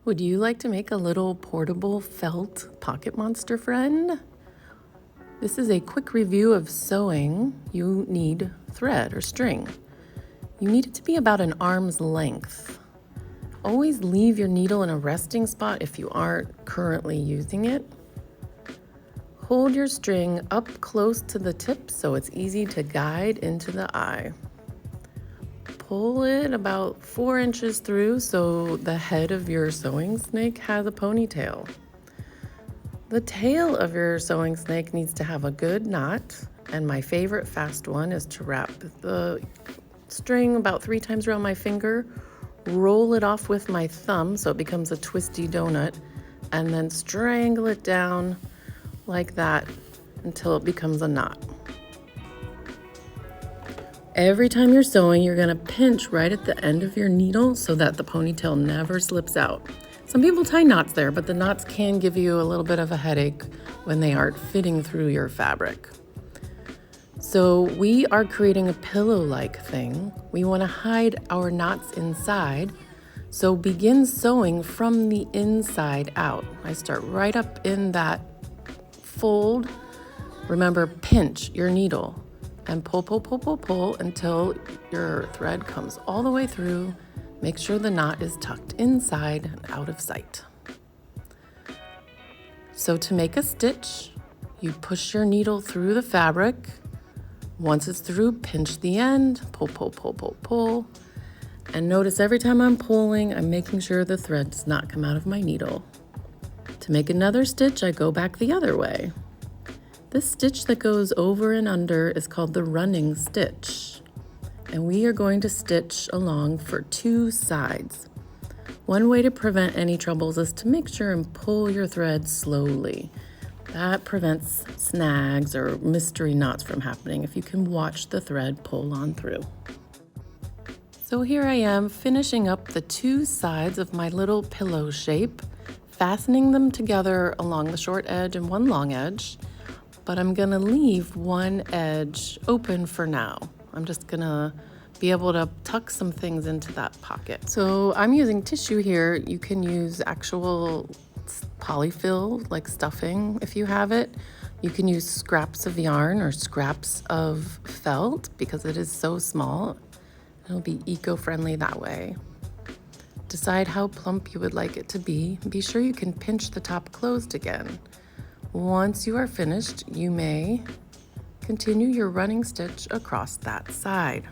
Would you like to make a little portable felt pocket monster friend? This is a quick review of sewing. You need thread or string. You need it to be about an arm's length. Always leave your needle in a resting spot if you aren't currently using it. Hold your string up close to the tip so it's easy to guide into the eye. Pull it about 4 inches through so the head of your sewing snake has a ponytail. The tail of your sewing snake needs to have a good knot, and my favorite fast one is to wrap the string about 3 times around my finger, roll it off with my thumb so it becomes a twisty donut, and then strangle it down like that until it becomes a knot. Every time you're sewing, you're going to pinch right at the end of your needle so that the ponytail never slips out. Some people tie knots there, but the knots can give you a little bit of a headache when they aren't fitting through your fabric. So we are creating a pillow-like thing. We want to hide our knots inside. So begin sewing from the inside out. I start right up in that fold. Remember, pinch your needle and pull until your thread comes all the way through. Make sure the knot is tucked inside and out of sight. So to make a stitch, you push your needle through the fabric. Once it's through, pinch the end, pull. And notice every time I'm pulling, I'm making sure the thread does not come out of my needle. To make another stitch, I go back the other way. This stitch that goes over and under is called the running stitch. And we are going to stitch along for 2 sides. One way to prevent any troubles is to make sure and pull your thread slowly. That prevents snags or mystery knots from happening if you can watch the thread pull on through. So here I am finishing up the 2 sides of my little pillow shape, fastening them together along the short edge and one long edge. But I'm gonna leave one edge open for now. I'm just gonna be able to tuck some things into that pocket. So I'm using tissue here. You can use actual polyfill, like stuffing if you have it. You can use scraps of yarn or scraps of felt because it is so small. It'll be eco-friendly that way. Decide how plump you would like it to be. Be sure you can pinch the top closed again. Once you are finished, you may continue your running stitch across that side.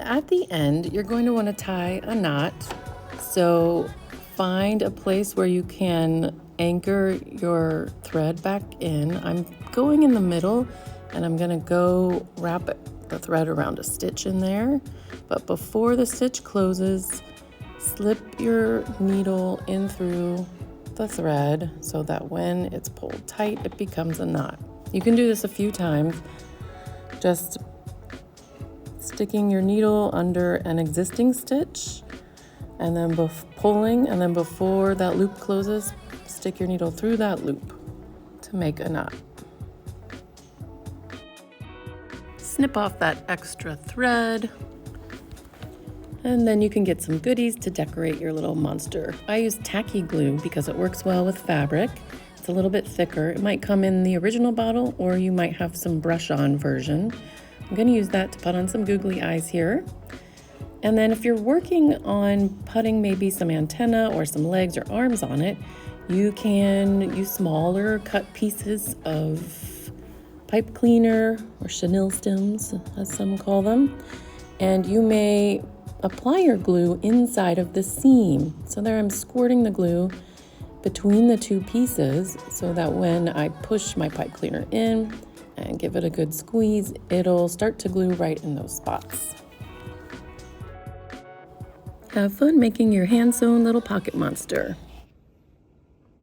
At the end, you're going to want to tie a knot. So find a place where you can anchor your thread back in. I'm going in the middle and I'm going to go wrap the thread around a stitch in there. But before the stitch closes, slip your needle in through the thread so that when it's pulled tight, it becomes a knot. You can do this a few times. Just sticking your needle under an existing stitch and then pulling, and then before that loop closes, stick your needle through that loop to make a knot. Snip off that extra thread, and then you can get some goodies to decorate your little monster. I use tacky glue because it works well with fabric. It's a little bit thicker. It might come in the original bottle, or you might have some brush-on version. I'm going to use that to put on some googly eyes here. And then if you're working on putting maybe some antenna or some legs or arms on it, you can use smaller cut pieces of pipe cleaner or chenille stems, as some call them. And you may apply your glue inside of the seam. So there I'm squirting the glue between the 2 pieces so that when I push my pipe cleaner in and give it a good squeeze, it'll start to glue right in those spots. Have fun making your hand-sewn little pocket monster.